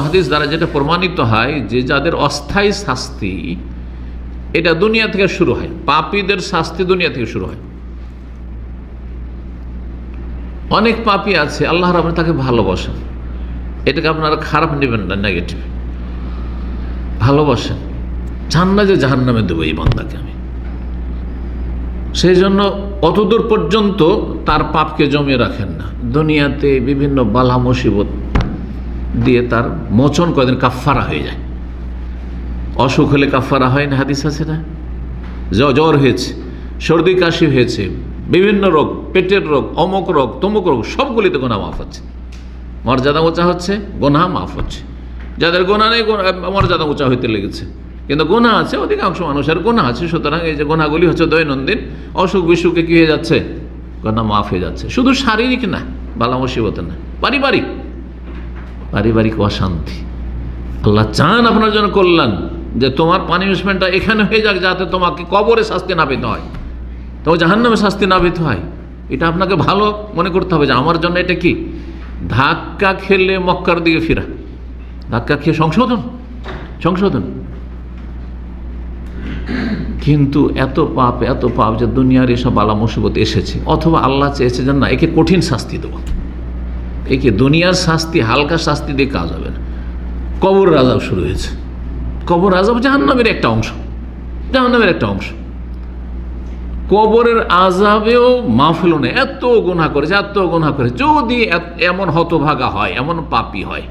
হাদিস দ্বারা যেটা প্রমাণিত হয় যে যাদের অস্থায়ী শাস্তি এটা দুনিয়া থেকে শুরু হয়, পাপীদের শাস্তি দুনিয়া থেকে শুরু হয়। অনেক পাপী আছে আল্লাহ রাব্বুল তাকে ভালোবাসেন, এটাকে আপনারা খারাপ নেবেন না, নেগেটিভ ভালোবাসেন, চান না যে জাহান্নামে দেবো এই বান্দাকে আমি, সেই জন্য অতদূর পর্যন্ত তার পাপকে জমিয়ে রাখেন না, দুনিয়াতে বিভিন্ন বালা মুসিবত দিয়ে তার মোচন কয়েকদিন কাফারা হয়ে যায়। অসুখ হলে কাফারা হয় না, হাদিস আছে না? জ্বর হয়েছে, সর্দি কাশি হয়েছে, বিভিন্ন রোগ, পেটের রোগ, অমুক রোগ তমুক রোগ, সবগুলিতে গোনা মাফ হচ্ছে, মর্যাদা উঁচা হচ্ছে, গোনা মাফ হচ্ছে। যাদের গোনা নেই মর্যাদা উঁচা হইতে লেগেছে, কিন্তু গোনা আছে, অধিকাংশ মানুষের গোনা আছে, সুতরাং এই যে গোনাগুলি হচ্ছে দৈনন্দিন, অসুখ বিসুখে কী হয়ে যাচ্ছে, গোনা মাফ হয়ে যাচ্ছে। শুধু শারীরিক না, বালা মুসিবত না, পারিবারিক অশান্তি। আল্লাহ চান আপনার জন্য কল্যাণ, যে তোমার পানিশমেন্টটা এখানে হয়ে যাক, যাতে তোমাকে কবরে শাস্তি না পেতে হয়, তোমার জাহান্নামে শাস্তি না পেতে হয়। এটা আপনাকে ভালো মনে করতে হবে যে আমার জন্য এটা কি, ধাক্কা খেলে মক্কার দিকে ফেরা, ধাক্কা খেয়ে সংশোধন। কিন্তু এত পাপ যে দুনিয়ার এসব বালা মুসিবত এসেছে, অথবা আল্লাহ চেয়েছে যে না একে কঠিন শাস্তি দেবো, একে দুনিয়ার শাস্তি হালকা শাস্তি দিয়ে কাজ হবে না। কবর আযাব শুরু হয়েছে, কবর আযাব জাহান্নামের একটা অংশ। কবরের আযাবেও মাহফিল নেই, এত গুনাহ করেছে। যদি এমন হতভাগা হয়, এমন পাপী হয়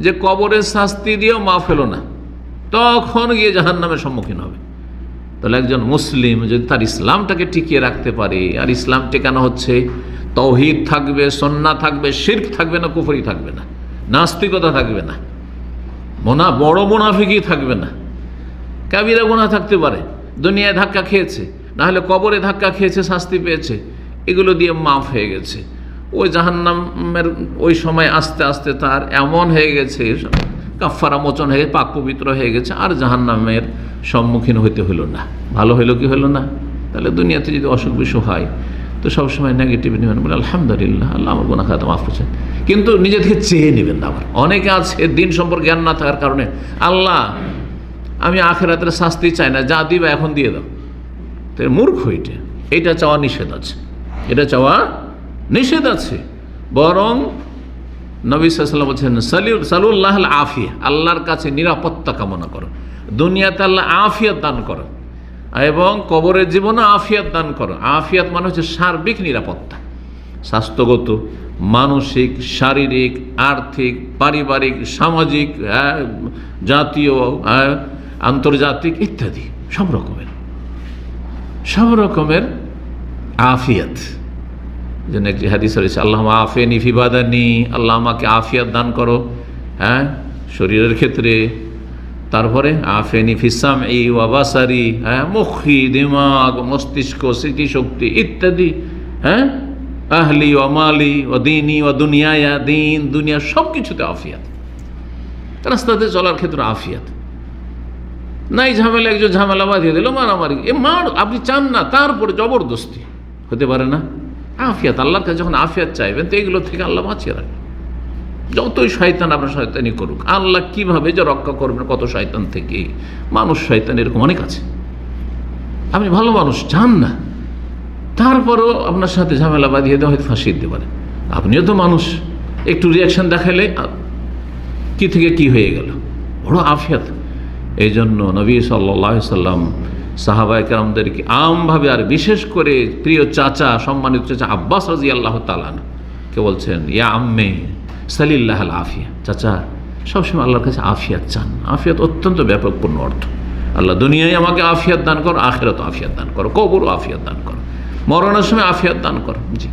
যে কবরের শাস্তি দিয়েও মাহফিল না, তখন গিয়ে জাহান্নামের সম্মুখীন হবে। তাহলে একজন মুসলিম যদি তার ইসলামটাকে টিকিয়ে রাখতে পারে, আর ইসলাম টেকানো হচ্ছে তাওহীদ থাকবে, সুন্নাহ থাকবে, শিরক থাকবে না, কুফরি থাকবে না, নাস্তিকতা থাকবে না, বড় মুনাফিকই থাকবে না, কাবিরা গুনাহ থাকতে পারে, দুনিয়ায় ধাক্কা খেয়েছে, না হলে কবরে ধাক্কা খেয়েছে, শাস্তি পেয়েছে, এগুলো দিয়ে মাফ হয়ে গেছে। ওই জাহান্নামের ওই সময় আস্তে আস্তে তার এমন হয়ে গেছে, কাফারা মোচন হয়ে পাক পবিত্র হয়ে গেছে, আর জাহান্নামের সম্মুখীন হইতে হলো না। ভালো হইলো কি হলো না? তাহলে দুনিয়াতে যদি অসুখ বিসুখ হয় তো সবসময় নেগেটিভ নেবেন, বলে আলহামদুলিল্লাহ আল্লাহ আমার গুনাহ খাতা মাফ করছেন, কিন্তু নিজে থেকে চেয়ে নেবেন না। আবার অনেকে আছে দিন সম্পর্কে জ্ঞান না থাকার কারণে, আল্লাহ আমি আখিরাতের শাস্তি চাই না, যা দিবা এখন দিয়ে দাও। তো মূর্খ এটা চাওয়া নিষেধ আছে, বরং নবী সাল্লাল্লাহু আলাইহি ওয়াসাল্লাম বলছেন সালুল্লাহ আল আফিয়া, আল্লাহর কাছে নিরাপত্তা কামনা করো, দুনিয়াতে আল্লাহ আফিয়াত দান করো এবং কবরের জীবনে আফিয়াত দান করো। আফিয়াত মানে হচ্ছে সার্বিক নিরাপত্তা, স্বাস্থ্যগত, মানসিক, শারীরিক, আর্থিক, পারিবারিক, সামাজিক, জাতীয়, আন্তর্জাতিক ইত্যাদি সব রকমের আফিয়াত। যেন একটি হাদিস রয়েছে, আল্লাহ আফিয়ানি ফি বাদানি, আল্লাহ আমাকে আফিয়াত দান করো শরীরের ক্ষেত্রে। তারপরে আফিয়ানি ফি সামঈ ওয়া বাসারি, মুখি, দিমাগ, মস্তিষ্ক, স্মৃতিশক্তি ইত্যাদি, আহলি ওয়া মালি ওয়া দীনি ওয়া দুনিয়ায়া, দিন দুনিয়া সব কিছুতে আফিয়াত। রাস্তাতে চলার ক্ষেত্রে আফিয়াত নাই, ঝামেলা একজন ঝামেলা বাঁধিয়ে দিল, মারামারি, আপনি চান না, তারপরে জবরদস্তি হতে পারে না। আফিয়াত, আল্লাহর কাছে যখন আফিয়াত চাইবেন তো এগুলো থেকে আল্লাহ বাঁচিয়ে রাখবেন। যতই শয়তান আপনার শয়তানি করুক, আল্লাহ কিভাবে যে রক্ষা করবেন কত শয়তান থেকে। মানুষ শয়তান এরকম অনেক আছে, আপনি ভালো মানুষ চান না, তারপরেও আপনার সাথে ঝামেলা বাঁধিয়ে দেওয়া হয়তো ফাঁসিয়ে দিতে পারে। আপনিও তো মানুষ, একটু রিয়াকশন দেখালে কি থেকে কি হয়ে গেল, বড় আফিয়াত। এই জন্য নবী সাল্লাল্লাহু আলাইহি সাল্লাম সাহাবায়ে কেরামদেরকে আমভাবে, আর বিশেষ করে প্রিয় চাচা, সম্মানিত চাচা আব্বাস রাদিয়াল্লাহু তাআলা কে বলছেন, ইয়া আম্মে সালিল্লাহ আল আফিয়া, চাচা সবসময় আল্লাহর কাছে আফিয়াত চান। আফিয়াত অত্যন্ত ব্যাপকপূর্ণ অর্থ। আল্লাহ দুনিয়ায় আমাকে আফিয়াত দান করো, আখিরাতে আফিয়াত দান করো, কবরও আফিয়াত দান করো, মরণের সময় আফিয়াত দান করো। জি।